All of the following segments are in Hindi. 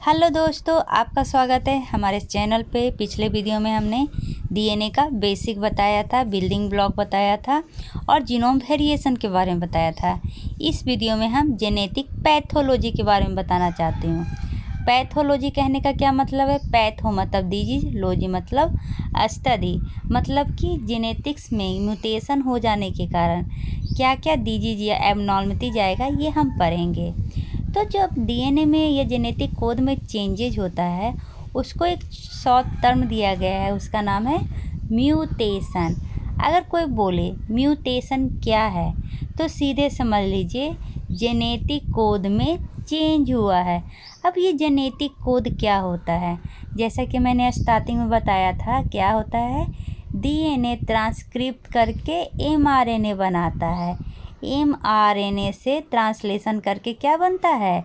हेलो दोस्तों, आपका स्वागत है हमारे चैनल पे। पिछले वीडियो में हमने डीएनए का बेसिक बताया था, बिल्डिंग ब्लॉक बताया था और जीनोम वेरिएशन के बारे में बताया था। इस वीडियो में हम जेनेटिक पैथोलॉजी के बारे में बताना चाहती हूँ। पैथोलॉजी कहने का क्या मतलब है? पैथो मतलब डिजीज, लॉजी मतलब स्टडी, मतलब कि जेनेटिक्स में म्यूटेशन हो जाने के कारण क्या क्या डिजीज या एबनॉर्मलिटी जाएगा, ये हम पढ़ेंगे। तो जब डीएनए में या जेनेटिक कोड में चेंजेज होता है, उसको एक शॉर्ट टर्म दिया गया है, उसका नाम है म्यूटेशन। अगर कोई बोले म्यूटेशन क्या है, तो सीधे समझ लीजिए जेनेटिक कोड में चेंज हुआ है। अब ये जेनेटिक कोड क्या होता है? जैसा कि मैंने स्टार्टिंग में बताया था, क्या होता है? डीएनए ट्रांसक्रिप्ट करके एमआरएनए बनाता है। एमआरएनए से ट्रांसलेशन करके क्या बनता है?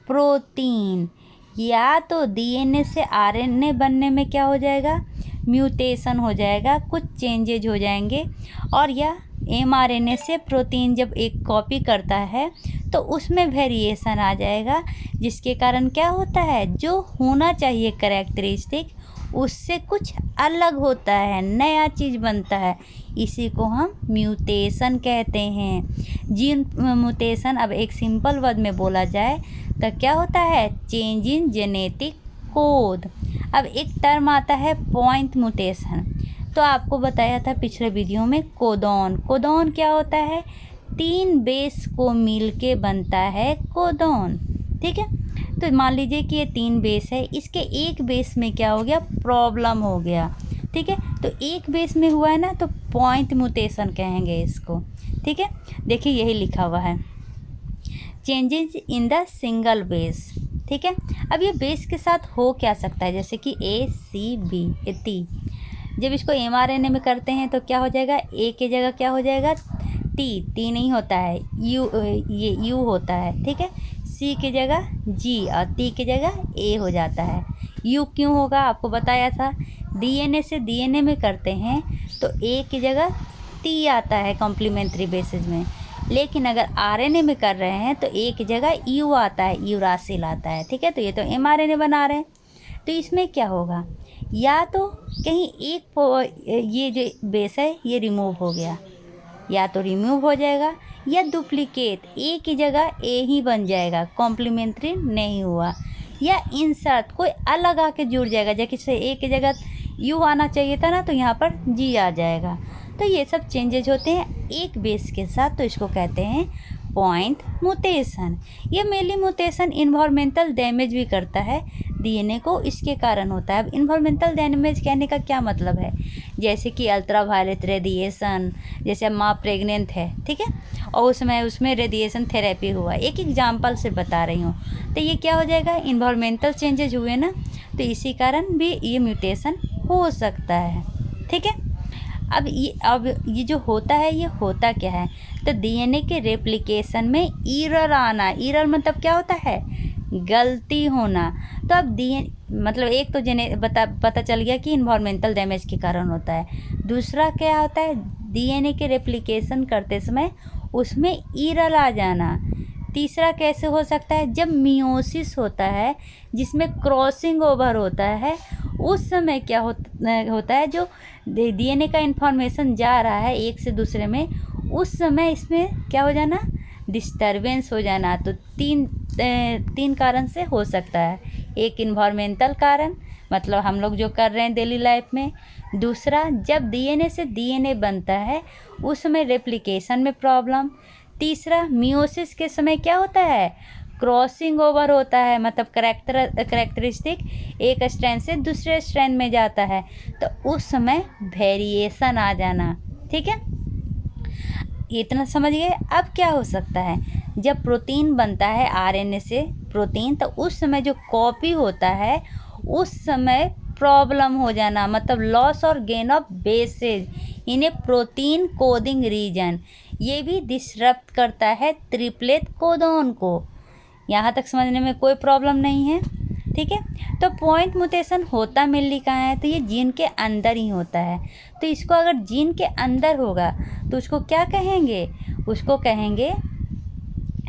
प्रोटीन। या तो डीएनए से आरएनए बनने में क्या हो जाएगा? म्यूटेशन हो जाएगा, कुछ चेंजेज हो जाएंगे। और या एमआरएनए से प्रोटीन जब एक कॉपी करता है तो उसमें वेरिएशन आ जाएगा, जिसके कारण क्या होता है? जो होना चाहिए कैरेक्टरिस्टिक, उससे कुछ अलग होता है, नया चीज़ बनता है। इसी को हम म्यूटेशन कहते हैं। जीन म्यूटेशन अब एक सिंपल वर्ड में बोला जाए तो क्या होता है? Change in genetic code. अब एक टर्म आता है पॉइंट म्यूटेशन। तो आपको बताया था पिछले वीडियो में कोडॉन। कोडॉन क्या होता है? 3 बेस को मिल के बनता है कोडॉन। ठीक है, तो मान लीजिए कि ये 3 बेस है, इसके एक बेस में क्या हो गया? प्रॉब्लम हो गया। ठीक है, तो एक बेस में हुआ है ना, तो पॉइंट म्यूटेशन कहेंगे इसको। ठीक है, देखिए यही लिखा हुआ है, changes in the single base. ठीक है, अब ये बेस के साथ हो क्या सकता है? जैसे कि ए सी बी ए टी, जब इसको एमआरएनए में करते हैं तो क्या हो जाएगा? ए की जगह क्या हो जाएगा? टी नहीं होता है, ये यू होता है। ठीक है, सी की जगह जी और टी की जगह ए हो जाता है। यू क्यों होगा? आपको बताया था, डीएनए से डीएनए में करते हैं तो ए की जगह टी आता है कॉम्प्लीमेंट्री बेसिस में, लेकिन अगर आरएनए में कर रहे हैं तो ए की जगह यू आता है, यूरासिल आता है। ठीक है, तो ये तो एमआरएनए बना रहे हैं, तो इसमें क्या होगा? या तो कहीं एक ये जो बेस है ये रिमूव हो गया, या तो रिमूव हो जाएगा, या डुप्लीकेट ए की जगह ए ही बन जाएगा, कॉम्प्लीमेंट्री नहीं हुआ, या इंसर्ट कोई अलग आके जुड़ जाएगा। जैसे ए की जगह यू आना चाहिए था ना, तो यहाँ पर जी आ जाएगा। तो ये सब चेंजेज होते हैं एक बेस के साथ, तो इसको कहते हैं पॉइंट म्यूटेशन। ये मेनली म्यूटेशन इन्वायरमेंटल डैमेज भी करता है डीएनए को, इसके कारण होता है। अब इन्वायरमेंटल डैमेज कहने का क्या मतलब है? जैसे कि अल्ट्रावायलेट रेडिएशन, जैसे माँ प्रेग्नेंट है, ठीक है, और उसमें रेडिएशन थेरेपी हुआ, एक एग्जांपल से बता रही हूँ, तो ये क्या हो जाएगा? इन्वायरमेंटल चेंजेज हुए ना, तो इसी कारण भी ये म्यूटेशन हो सकता है। ठीक है, अब ये जो होता है, ये होता क्या है? तो डीएनए के रेप्लिकेशन में एरर आना। एरर मतलब क्या होता है? गलती होना। तो अब डीएनए मतलब एक तो पता चल गया कि इन्वायरमेंटल डैमेज के कारण होता है। दूसरा क्या होता है? डीएनए के रेप्लिकेशन करते समय उसमें एरर आ जाना। तीसरा कैसे हो सकता है? जब मियोसिस होता है, जिसमें क्रॉसिंग ओवर होता है, उस समय क्या होता है? जो डीएनए का इन्फॉर्मेशन जा रहा है एक से दूसरे में, उस समय इसमें क्या हो जाना? डिस्टरबेंस हो जाना। तो तीन कारण से हो सकता है। एक इन्वायरमेंटल कारण, मतलब हम लोग जो कर रहे हैं डेली लाइफ में। दूसरा, जब डीएनए से डीएनए बनता है उस समय रेप्लिकेशन में प्रॉब्लम। तीसरा, मियोसिस के समय क्या होता है? क्रॉसिंग ओवर होता है, मतलब करेक्टरिस्टिक एक स्ट्रैंड से दूसरे स्ट्रैंड में जाता है, तो उस समय वेरिएशन आ जाना। ठीक है, इतना समझ गए। अब क्या हो सकता है? जब प्रोटीन बनता है आरएनए से प्रोटीन, तो उस समय जो कॉपी होता है उस समय प्रॉब्लम हो जाना, मतलब लॉस और gain of bases in A protein coding region. ये भी डिसरप्ट करता है ट्रिपलेट कोडॉन को। यहाँ तक समझने में कोई प्रॉब्लम नहीं है। ठीक है, तो पॉइंट म्यूटेशन होता मेनली कहाँ है? तो ये जीन के अंदर ही होता है। तो इसको अगर जीन के अंदर होगा तो उसको क्या कहेंगे? उसको कहेंगे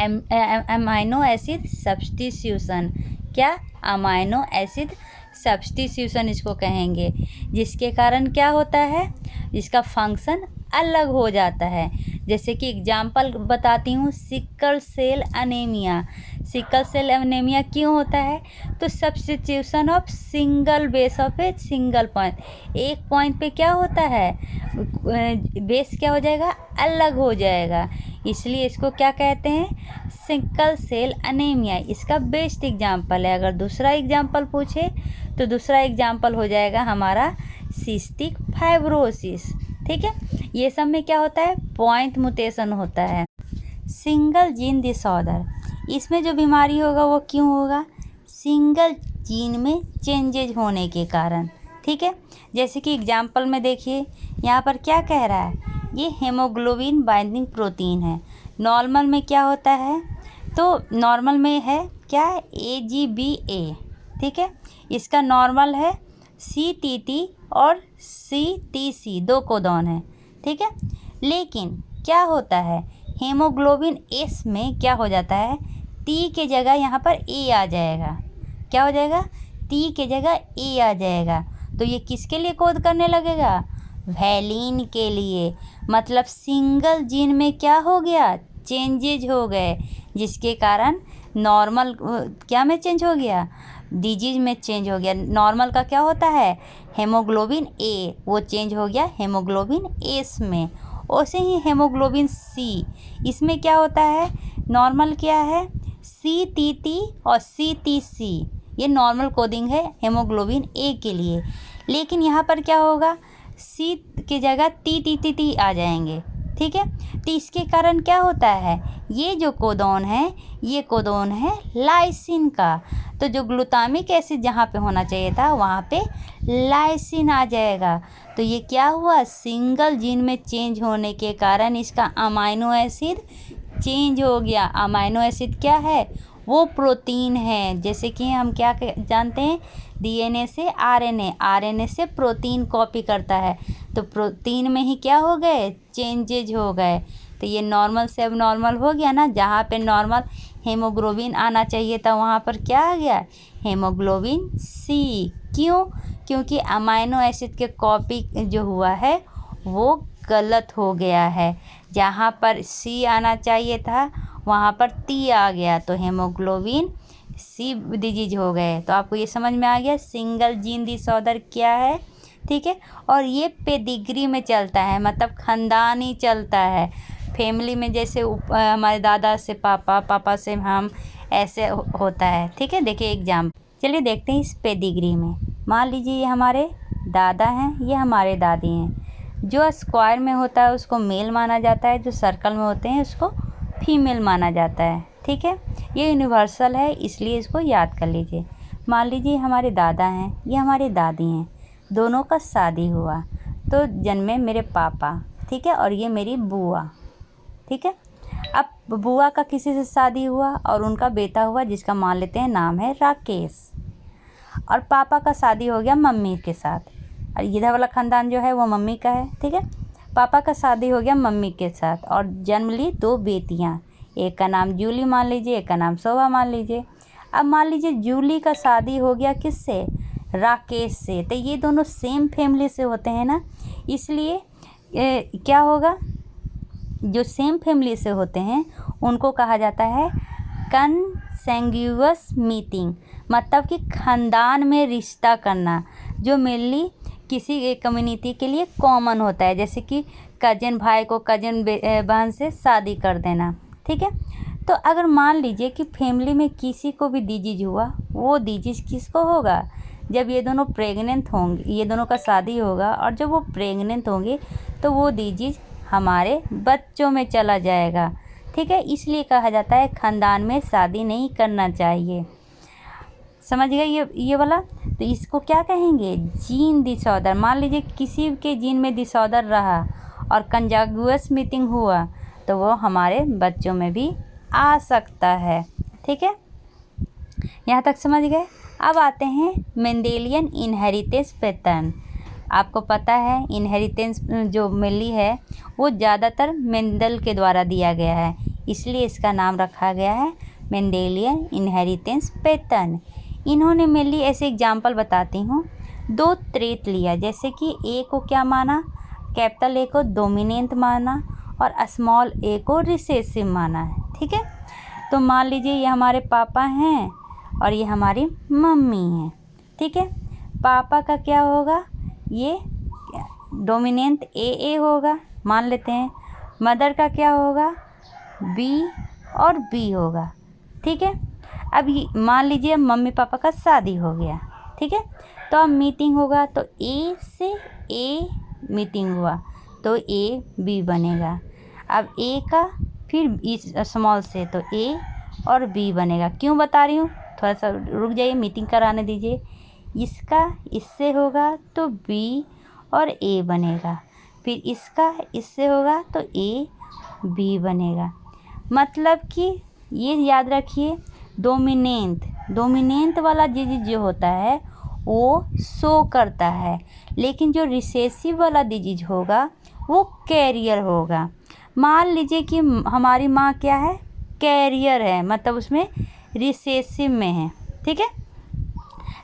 अमीनो एसिड सब्स्टिट्यूशन। क्या, अमाइनो एसिड सब्स्टिट्यूशन इसको कहेंगे, जिसके कारण क्या होता है, इसका फंक्शन अलग हो जाता है। जैसे कि एग्जाम्पल बताती हूँ, sickle cell anaemia. Sickle cell anaemia क्यों होता है, तो substitution of single base of a single point, एक पॉइंट पे क्या होता है, बेस क्या हो जाएगा, अलग हो जाएगा, इसलिए इसको क्या कहते हैं, सिकल सेल अनीमिया। इसका बेस्ट एग्जाम्पल है। अगर दूसरा एग्जाम्पल पूछे तो दूसरा एग्जाम्पल हो जाएगा हमारा सिस्टिक फाइब्रोसिस। ठीक है, ये सब में क्या होता है, पॉइंट म्यूटेशन होता है। सिंगल जीन डिसऑर्डर, इसमें जो बीमारी होगा वो क्यों होगा, सिंगल जीन में चेंजेज होने के कारण। ठीक है, जैसे कि एग्जाम्पल में देखिए, यहाँ पर क्या कह रहा है, ये हेमोग्लोबिन बाइंडिंग प्रोटीन है। नॉर्मल में क्या होता है, तो नॉर्मल में है क्या, AGBA। ठीक है, इसका नॉर्मल है CTT और CTC, 2 कोडॉन है। ठीक है, लेकिन क्या होता है, हेमोग्लोबिन S में क्या हो जाता है, T के जगह यहाँ पर A आ जाएगा। क्या हो जाएगा, T के जगह A आ जाएगा। तो ये किसके लिए कोड करने लगेगा, वैलिन के लिए। मतलब सिंगल जीन में क्या हो गया, चेंजेज हो गए, जिसके कारण नॉर्मल क्या में चेंज हो गया, डिजीज में चेंज हो गया। नॉर्मल का क्या होता है, हेमोग्लोबिन A, वो चेंज हो गया हेमोग्लोबिन S में। वैसे ही हेमोग्लोबिन C, इसमें क्या होता है, नॉर्मल क्या है, CTT और CTC, ये नॉर्मल कोडिंग है हेमोग्लोबिन A के लिए। लेकिन यहाँ पर क्या होगा, C की जगह TTT आ जाएंगे। ठीक है, तो इसके कारण क्या होता है, ये जो कोडॉन है, ये कोडॉन है लाइसिन का। तो जो ग्लूटामिक एसिड जहाँ पे होना चाहिए था, वहाँ पे लाइसिन आ जाएगा। तो ये क्या हुआ, सिंगल जीन में चेंज होने के कारण इसका अमाइनो एसिड चेंज हो गया। अमाइनो एसिड क्या है, वो प्रोटीन है। जैसे कि हम क्या जानते हैं, DNA से RNA, RNA से प्रोटीन कॉपी करता है, तो प्रोटीन में ही क्या हो गए, चेंजेज हो गए। तो ये नॉर्मल से अब नॉर्मल हो गया ना, जहाँ पे नॉर्मल हेमोग्लोबिन आना चाहिए था, वहाँ पर क्या आ गया, हेमोग्लोबिन C। क्यों, क्योंकि अमाइनो एसिड के कॉपी जो हुआ है वो गलत हो गया है। जहाँ पर C आना चाहिए था, वहाँ पर T आ गया, तो हेमोग्लोबिन C डिजीज हो गए। तो आपको ये समझ में आ गया सिंगल जीन डिसऑर्डर क्या है। ठीक है, और ये पेडिग्री में चलता है, मतलब ख़ानदानी चलता है, फैमिली में, जैसे हमारे दादा से पापा, पापा से हम, ऐसे होता है। ठीक है, देखिए एग्जाम्पल, चलिए देखते हैं इस पेडिग्री में। मान लीजिए ये हमारे दादा हैं, ये हमारे दादी हैं। जो स्क्वायर में होता है उसको मेल माना जाता है, जो सर्कल में होते हैं उसको फीमेल माना जाता है। ठीक है, ये यूनिवर्सल है, इसलिए इसको याद कर लीजिए। मान लीजिए हमारे दादा हैं, ये हमारी दादी हैं, दोनों का शादी हुआ, तो जन्मे मेरे पापा। ठीक है, और ये मेरी बुआ। ठीक है, अब बुआ का किसी से शादी हुआ और उनका बेटा हुआ, जिसका मान लेते हैं नाम है राकेश। और पापा का शादी हो गया मम्मी के साथ, और इधर वाला ख़ानदान जो है वो मम्मी का है। ठीक है, पापा का शादी हो गया मम्मी के साथ और जन्म ली 2 बेटियां, एक का नाम जूली मान लीजिए, एक का नाम शोभा मान लीजिए। अब मान लीजिए जूली का शादी हो गया किससे, राकेश से। तो ये दोनों सेम फैमिली से होते हैं ना, इसलिए क्या होगा, जो सेम फैमिली से होते हैं उनको कहा जाता है कंसेंग्युअस मीटिंग, मतलब कि ख़ानदान में रिश्ता करना, जो मेनली किसी एक कम्युनिटी के लिए कॉमन होता है। जैसे कि कजन भाई को कजन बहन से शादी कर देना। ठीक है, तो अगर मान लीजिए कि फैमिली में किसी को भी डिजीज हुआ, वो डिजीज किसको होगा, जब ये दोनों प्रेग्नेंट होंगे, ये दोनों का शादी होगा और जब वो प्रेग्नेंट होंगे तो वो डिजीज हमारे बच्चों में चला जाएगा। ठीक है, इसलिए कहा जाता है ख़ानदान में शादी नहीं करना चाहिए। समझ गए ये वाला। तो इसको क्या कहेंगे, जीन डिसऑर्डर। मान लीजिए किसी के जीन में डिसऑर्डर रहा और कंजागुअस मीटिंग हुआ, तो वो हमारे बच्चों में भी आ सकता है। ठीक है, यहाँ तक समझ गए। अब आते हैं मेंडेलियन इनहेरिटेंस पैटर्न। आपको पता है इनहेरिटेंस जो मिली है वो ज़्यादातर मेंडल के द्वारा दिया गया है, इसलिए इसका नाम रखा गया है मेंडेलियन इनहेरिटेंस पैटर्न। इन्होंने मेनली ऐसे एग्जाम्पल बताती हूँ, 2 ट्रेट लिया, जैसे कि ए को क्या माना, कैपिटल ए को डोमिनेंट माना और स्मॉल ए को रिसेसिव माना है। ठीक है, तो मान लीजिए ये हमारे पापा हैं और ये हमारी मम्मी हैं। ठीक है, पापा का क्या होगा, ये डोमिनेंट ए होगा, मान लेते हैं। मदर का क्या होगा, बी और बी होगा। ठीक है, अब मान लीजिए मम्मी पापा का शादी हो गया। ठीक है, तो अब मीटिंग होगा, तो ए से ए मीटिंग हुआ तो ए बी बनेगा। अब ए का फिर इस स्मॉल से तो ए और बी बनेगा। क्यों बता रही हूँ, थोड़ा सा रुक जाइए, मीटिंग कराने दीजिए। इसका इससे होगा तो बी और ए बनेगा, फिर इसका इससे होगा तो ए बी बनेगा। मतलब कि ये याद रखिए, डोमिनेंट वाला डिजिट जो होता है वो शो करता है, लेकिन जो रिसेसिव वाला डिजिट होगा वो कैरियर होगा। मान लीजिए कि हमारी माँ क्या है, कैरियर है, मतलब उसमें रिसेसिव में है। ठीक है,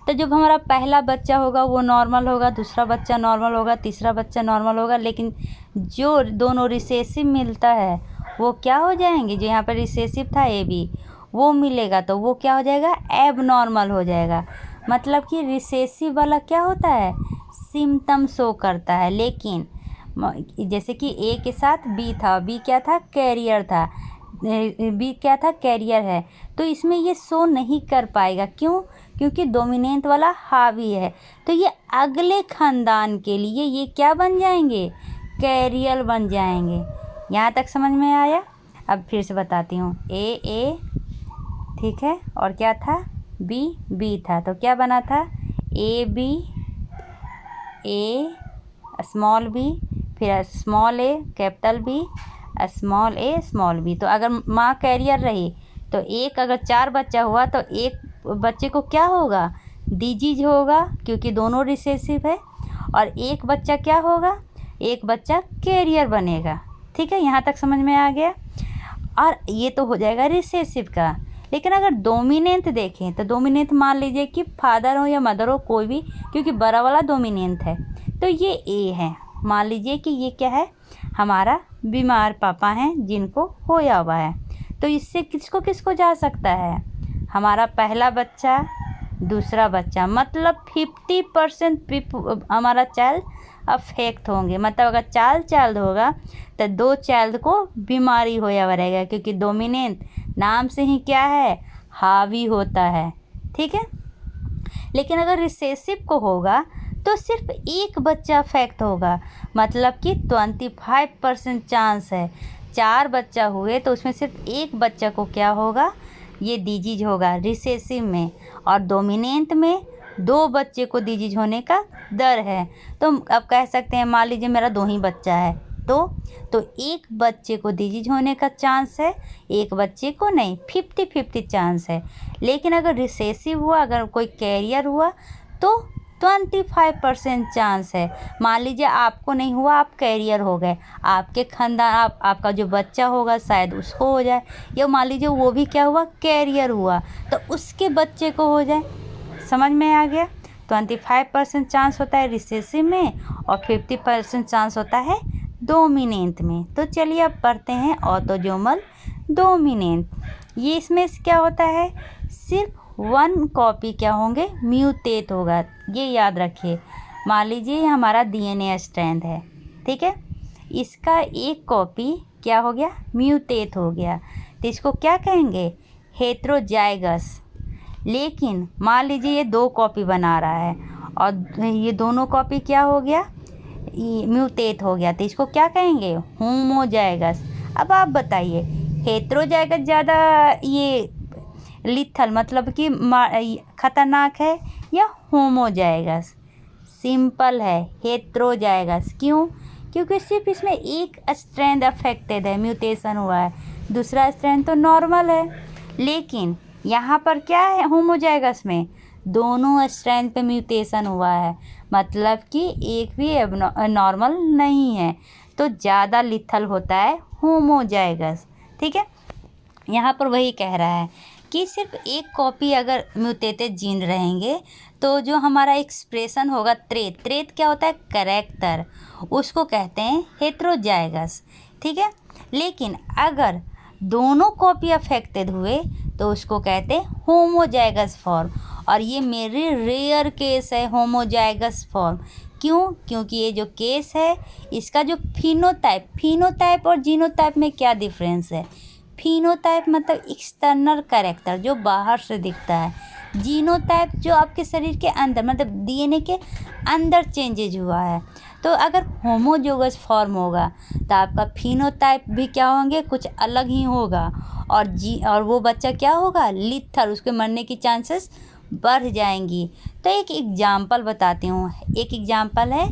तो जब हमारा पहला बच्चा होगा वो नॉर्मल होगा, दूसरा बच्चा नॉर्मल होगा, तीसरा बच्चा नॉर्मल होगा, लेकिन जो दोनों रिसेसिव मिलता है वो क्या हो जाएंगे, जो यहाँ पर रिसेसिव था ए बी, वो मिलेगा तो वो क्या हो जाएगा, एब नॉर्मल हो जाएगा। मतलब कि रिसेसिव वाला क्या होता है, सिम्टम शो करता है, लेकिन जैसे कि ए के साथ बी था, बी क्या था, कैरियर था, बी क्या था, कैरियर है, तो इसमें ये शो नहीं कर पाएगा। क्यों, क्योंकि डोमिनेंट वाला हावी है, तो ये अगले खानदान के लिए ये क्या बन जाएंगे, कैरियर बन जाएंगे। यहाँ तक समझ में आया। अब फिर से बताती हूँ, ए, ठीक है, और क्या था, बी था, तो क्या बना था, A B, A small B, फिर small A capital B, small B. तो अगर माँ कैरियर रही तो एक अगर 4 बच्चा हुआ तो एक बच्चे को क्या होगा, डिजीज होगा, क्योंकि दोनों रिसेसिव है, और एक बच्चा क्या होगा, एक बच्चा कैरियर बनेगा। ठीक है, यहाँ तक समझ में आ गया। और ये तो हो जाएगा रिसेसिव का। लेकिन अगर डोमिनेंट देखें तो डोमिनेंट मान लीजिए कि फादर हो या मदर हो, कोई भी, क्योंकि बड़ा वाला डोमिनेंट है, तो ये ए है। मान लीजिए कि ये क्या है, हमारा बीमार पापा हैं जिनको होया हुआ है, तो इससे किसको किसको जा सकता है, हमारा पहला बच्चा, दूसरा बच्चा, मतलब 50% हमारा चाइल्ड अफेक्ट होंगे। मतलब अगर 4 चाइल्ड होगा तो 2 चाइल्ड को बीमारी होया हुआ रहेगा, क्योंकि डोमिनेंट नाम से ही क्या है, हावी होता है। ठीक है, लेकिन अगर रिसेसिव को होगा तो सिर्फ एक बच्चा अफेक्ट होगा, मतलब कि 25% चांस है। 4 बच्चा हुए तो उसमें सिर्फ एक बच्चा को क्या होगा, ये डिजीज होगा रिसेसिव में, और डोमिनेंट में 2 बच्चे को डिजीज होने का दर है। तो अब कह सकते हैं, मान लीजिए मेरा 2 ही बच्चा है, तो एक बच्चे को डिजीज होने का चांस है, एक बच्चे को नहीं, 50-50 चांस है। लेकिन अगर रिसेसिव हुआ, अगर कोई कैरियर हुआ तो 25% चांस है। मान लीजिए आपको नहीं हुआ, आप कैरियर हो गए, आपके खानदान आपका जो बच्चा होगा शायद उसको हो जाए, या मान लीजिए वो भी क्या हुआ, कैरियर हुआ, तो उसके बच्चे को हो जाए। समझ में आ गया। 25% चांस होता है रिसेसिव में और 50% चांस होता है डोमिनेंट में। तो चलिए अब पढ़ते हैं ऑटोसोमल डोमिनेंट। ये इसमें क्या होता है, सिर्फ 1 कॉपी क्या होंगे, म्यूटेट होगा। ये याद रखिए। मान लीजिए हमारा डीएनए स्ट्रैंड है, ठीक है, इसका एक कॉपी क्या हो गया, म्यूटेट हो गया, तो इसको क्या कहेंगे, हेटेरोजाइगस। लेकिन मान लीजिए ये 2 कॉपी बना रहा है और ये दोनों कॉपी क्या हो गया, म्यूटेट हो गया, तो इसको क्या कहेंगे, होमोजाइगस। अब आप बताइए, हेटेरोजाइगस ज़्यादा ये लिथल मतलब कि खतरनाक है या होमोजाइगस? सिंपल है, हेटेरोजाइगस। क्यों, क्योंकि सिर्फ इसमें एक स्ट्रैंड अफेक्टेड है, म्यूटेशन हुआ है, दूसरा स्ट्रैंड तो नॉर्मल है। लेकिन यहाँ पर क्या है, होमोजाइगस में दोनों स्ट्रैंड पे म्यूटेशन हुआ है, मतलब कि एक भी नॉर्मल नहीं है, तो ज़्यादा लिथल होता है होमोजाइगस। ठीक है, यहाँ पर वही कह रहा है कि सिर्फ एक कॉपी अगर म्यूटेटेड जीन रहेंगे तो जो हमारा एक्सप्रेशन होगा ट्रेट क्या होता है, कैरेक्टर, उसको कहते हैं हेटेरोजाइगस, ठीक है। लेकिन अगर दोनों कॉपी अफेक्टेड हुए तो उसको कहते हैं होमोजाइगस फॉर्म। और ये मेरे रेयर केस है होमोजाइगस फॉर्म। क्यों? क्योंकि ये जो केस है इसका जो फिनोटाइप और जीनोटाइप में क्या डिफरेंस है। फिनोटाइप मतलब एक्सटर्नल कैरेक्टर जो बाहर से दिखता है, जीनोटाइप जो आपके शरीर के अंदर मतलब डीएनए के अंदर चेंजेज हुआ है। तो अगर होमोजोगस फॉर्म होगा तो आपका फिनोटाइप भी क्या होंगे, कुछ अलग ही होगा। और वो बच्चा क्या होगा, लिथल, उसके मरने की चांसेस बढ़ जाएंगी। तो एक एग्जाम्पल बताती हूँ। एक एग्जाम्पल है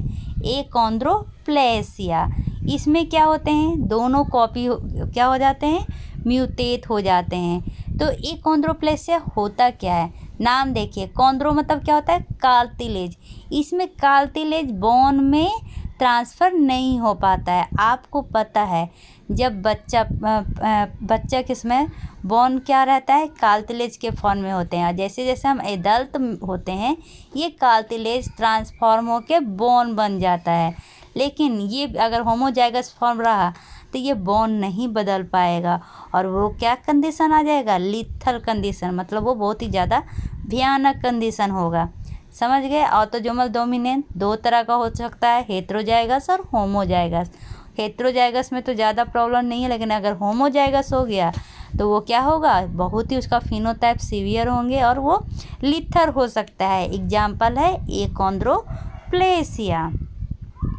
एकॉन्ड्रोप्लेसिया। इसमें क्या होते हैं, दोनों कॉपी क्या हो जाते हैं, म्यूटेट हो जाते हैं। तो एकॉन्ड्रोप्लेसिया होता क्या है, नाम देखिए, कॉन्ड्रो मतलब क्या होता है, कार्टिलेज। इसमें कार्टिलेज बोन में ट्रांसफ़र नहीं हो पाता है। आपको पता है जब बच्चा किसमें बोन क्या रहता है, कार्टिलेज के फॉर्म में होते हैं। और जैसे जैसे हम एडल्ट होते हैं ये कार्टिलेज ट्रांसफॉर्म होकर बोन बन जाता है। लेकिन ये अगर होमोजाइगस फॉर्म रहा तो ये बोन नहीं बदल पाएगा और वो क्या कंडीशन आ जाएगा, लिथल कंडीशन, मतलब वो बहुत ही ज़्यादा भयानक कंडीशन होगा। समझ गए। ऑटोसोमल डोमिनेंट दो तरह का हो सकता है, हेटेरोजाइगस और होमोजाइगस। हेटेरोजाइगस में तो ज़्यादा प्रॉब्लम नहीं है, लेकिन अगर होमोजाइगस हो गया तो वो क्या होगा, बहुत ही उसका फिनोटाइप सीवियर होंगे और वो लिथल हो सकता है। एग्जाम्पल है एकॉन्ड्रोप्लेसिया,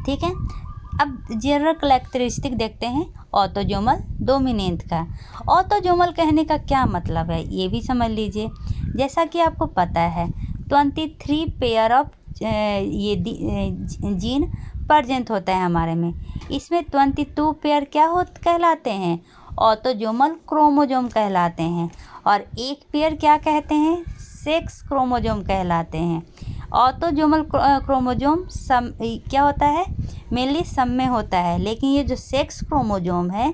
ठीक है। अब जनरल कैरेक्टरिस्टिक देखते हैं ऑटोसोमल डोमिनेंट का। ऑटोसोमल कहने का क्या मतलब है ये भी समझ लीजिए। जैसा कि आपको पता है 23 पेयर ऑफ ये जीन प्रेजेंट होता है हमारे में। इसमें 22 पेयर क्या कहलाते हैं, ऑटोसोमल क्रोमोसोम कहलाते हैं। और एक पेयर क्या कहते हैं, सेक्स क्रोमोसोम कहलाते हैं। ऑटोसोमल क्रोमोसोम क्या होता है, मेनली सब में होता है। लेकिन ये जो सेक्स क्रोमोसोम है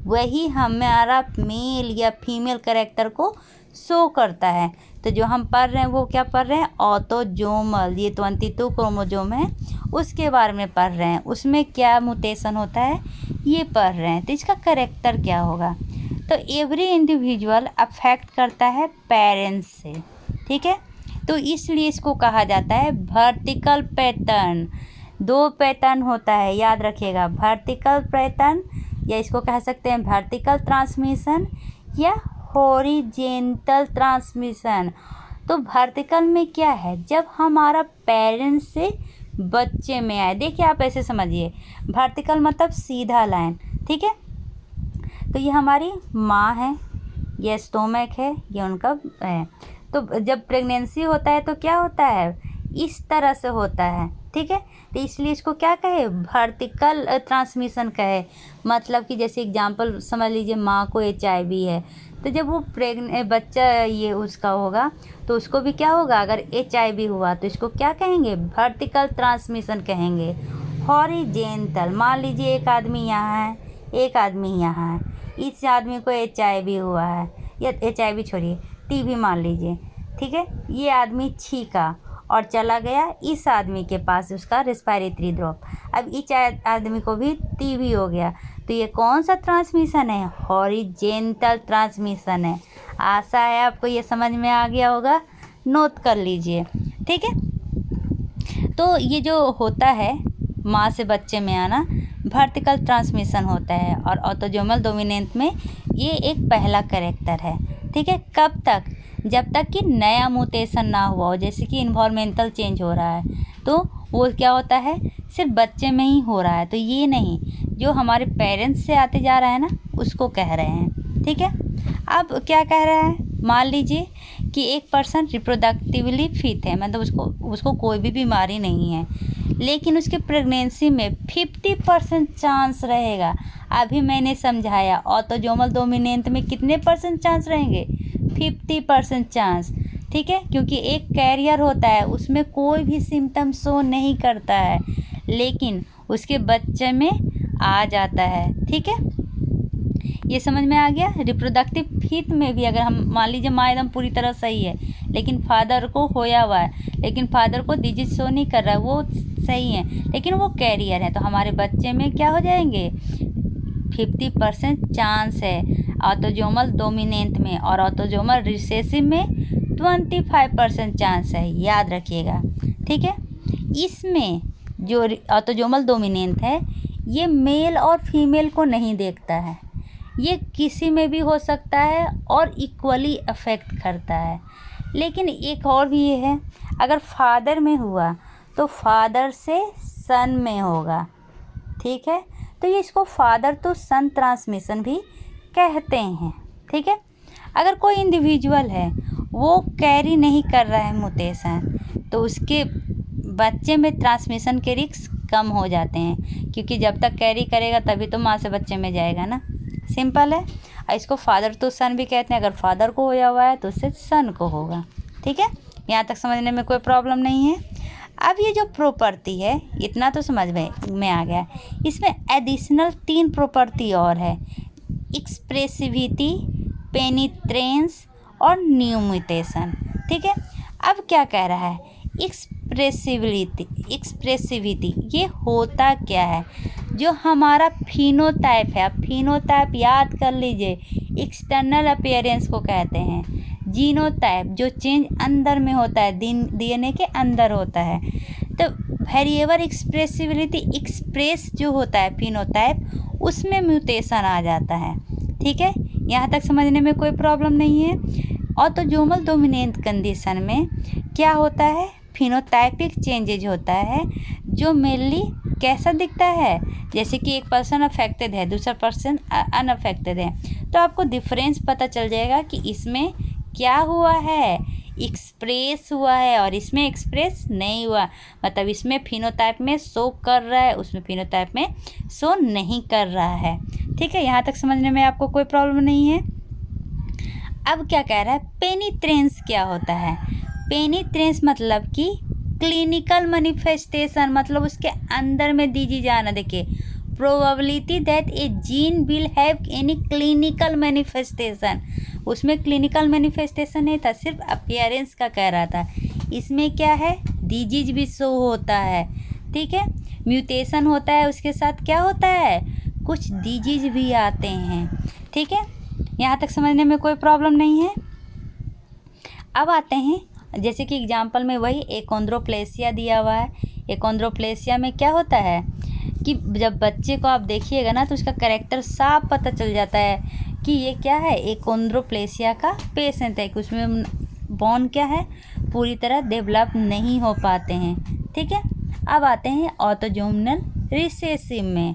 वही हमारा मेल या फीमेल कैरेक्टर को शो करता है। तो जो हम पढ़ रहे हैं वो क्या पढ़ रहे हैं, ऑटोसोमल, ये 22 क्रोमोसोम है उसके बारे में पढ़ रहे हैं। उसमें क्या म्यूटेशन होता है ये पढ़ रहे हैं। तो इसका कैरेक्टर क्या होगा, तो एवरी इंडिविजुअल अफेक्ट करता है पेरेंट्स से, ठीक है। तो इसलिए इसको कहा जाता है वर्टिकल पैटर्न। 2 पैटर्न होता है, याद रखिएगा, वर्टिकल पैटर्न या इसको कह सकते हैं वर्टिकल ट्रांसमिशन या हॉरिजेंटल ट्रांसमिशन। तो वर्टिकल में क्या है, जब हमारा पेरेंट्स से बच्चे में आए, देखिए आप ऐसे समझिए, वर्टिकल मतलब सीधा लाइन, ठीक है। तो ये हमारी माँ है, ये स्टोमक है, ये उनका है। तो जब प्रेगनेंसी होता है तो क्या होता है, इस तरह से होता है, ठीक है। तो इसलिए इसको क्या कहे, वर्टिकल ट्रांसमिशन कहे। मतलब कि जैसे एग्जांपल समझ लीजिए, माँ को HIV है तो जब वो बच्चा ये उसका होगा तो उसको भी क्या होगा, अगर HIV हुआ तो इसको क्या कहेंगे, वर्टिकल ट्रांसमिशन कहेंगे। हॉरिजेंटल, मान लीजिए एक आदमी यहाँ है, एक आदमी यहाँ है, इस आदमी को HIV हुआ है, या HIV छोड़िए, TB मान लीजिए, ठीक है। ये आदमी छींका और चला गया इस आदमी के पास, उसका रेस्पिरेटरी ड्रॉप, अब इस आदमी को भी TB हो गया। तो ये कौन सा ट्रांसमिशन है, हॉरिजेंटल ट्रांसमिशन है। आशा है आपको ये समझ में आ गया होगा, नोट कर लीजिए, ठीक है। तो ये जो होता है माँ से बच्चे में आना, वर्टिकल ट्रांसमिशन होता है। और ऑटोसोमल डोमिनेंट में ये एक पहला कैरेक्टर है, ठीक है। कब तक, जब तक कि नया म्यूटेशन ना हुआ हो, जैसे कि इन्वायरमेंटल चेंज हो रहा है तो वो क्या होता है, सिर्फ बच्चे में ही हो रहा है। तो ये नहीं, जो हमारे पेरेंट्स से आते जा रहा है ना उसको कह रहे हैं, ठीक है। अब क्या कह रहा है, मान लीजिए कि एक पर्सन रिप्रोडक्टिवली फिट है, मतलब उसको कोई भी बीमारी नहीं है, लेकिन उसके प्रेगनेंसी में 50% चांस रहेगा। अभी मैंने समझाया ऑटोसोमल डोमिनेंट में कितने % चांस रहेंगे, 50% चांस, ठीक है। क्योंकि एक कैरियर होता है, उसमें कोई भी सिम्टम शो नहीं करता है, लेकिन उसके बच्चे में आ जाता है, ठीक है। ये समझ में आ गया। रिप्रोडक्टिव हित में भी अगर हम मान लीजिए माँ एकदम पूरी तरह सही है लेकिन फादर को होया हुआ है, लेकिन फादर को डिजीज शो नहीं कर रहा है, वो सही है लेकिन वो कैरियर है, तो हमारे बच्चे में क्या हो जाएंगे 50% चांस है ऑटोजोमल डोमिनेंट में, और ऑटोजोमल रिसेसिव में 25% चांस है, याद रखिएगा। ठीक है, इसमें जो ऑटोजोमल डोमिनेंट है ये मेल और फीमेल को नहीं देखता है, ये किसी में भी हो सकता है और इक्वली अफेक्ट करता है। लेकिन एक और भी ये है, अगर फादर में हुआ तो फादर से सन में होगा। ठीक है, तो ये इसको फादर टू सन ट्रांसमिशन भी कहते हैं। ठीक है, अगर कोई इंडिविजुअल है वो कैरी नहीं कर रहा है म्यूटेशन, तो उसके बच्चे में ट्रांसमिशन के रिस्क कम हो जाते हैं, क्योंकि जब तक कैरी करेगा तभी तो माँ से बच्चे में जाएगा ना, सिंपल है। और इसको फादर टू सन भी कहते हैं, अगर फादर को होया हुआ है तो उससे सन को होगा। ठीक है, यहाँ तक समझने में कोई प्रॉब्लम नहीं है। अब ये जो प्रॉपर्टी है इतना तो समझ में आ गया, इसमें एडिशनल 3 प्रॉपर्टी और है, एक्सप्रेसिविटी, पेनिट्रेंस और न्यू म्यूटेशन। ठीक है, अब क्या कह रहा है एक्सप्रेसिविटी ये होता क्या है, जो हमारा फिनोटाइप है, अब फिनोटाइप याद कर लीजिए, एक्सटर्नल अपीयरेंस को कहते हैं। जीनोटाइप जो चेंज अंदर में होता है, डीएनए के अंदर होता है। तो वेरिएबल एक्सप्रेसिबिलिटी एक्सप्रेस जो होता है फिनोटाइप, उसमें म्यूटेशन आ जाता है। ठीक है, यहाँ तक समझने में कोई प्रॉब्लम नहीं है। ऑटोजोमल डोमिनेंट कंडीशन में क्या होता है, फिनोटाइपिक चेंजेज होता है, जो मेनली कैसा दिखता है, जैसे कि एक पर्सन अफेक्टेड है दूसरा पर्सन अनअफेक्टेड है, तो आपको डिफरेंस पता चल जाएगा कि इसमें क्या हुआ है, एक्सप्रेस हुआ है और इसमें एक्सप्रेस नहीं हुआ, मतलब इसमें फिनोटाइप में शो कर रहा है, उसमें फिनोटाइप में शो नहीं कर रहा है। ठीक है, यहाँ तक समझने में आपको कोई प्रॉब्लम नहीं है। अब क्या कह रहा है, पेनिट्रेंस क्या होता है, पेनिट्रेंस मतलब कि क्लिनिकल मैनिफेस्टेशन, मतलब उसके अंदर में डिजीज आना। देखिए, probability that A gene will have any clinical manifestation, उसमें क्लिनिकल मैनिफेस्टेशन नहीं था, सिर्फ अपीयरेंस का कह रहा था। इसमें क्या है, डिजीज भी शो होता है। ठीक है, म्यूटेशन होता है, उसके साथ क्या होता है, कुछ डिजीज भी आते हैं। ठीक है, यहाँ तक समझने में कोई प्रॉब्लम नहीं है। अब आते हैं, जैसे कि एग्जाम्पल में वही एकोंड्रोप्लेसिया दिया हुआ है। एकोंड्रोप्लेसिया में क्या होता है कि जब बच्चे को आप देखिएगा ना तो उसका कैरेक्टर साफ पता चल जाता है कि ये क्या है, एकोंड्रोप्लेसिया का पेशेंट है, कि उसमें बोन क्या है, पूरी तरह डेवलप नहीं हो पाते हैं। ठीक है, अब आते हैं ऑटोजोमल रिसेसिव में।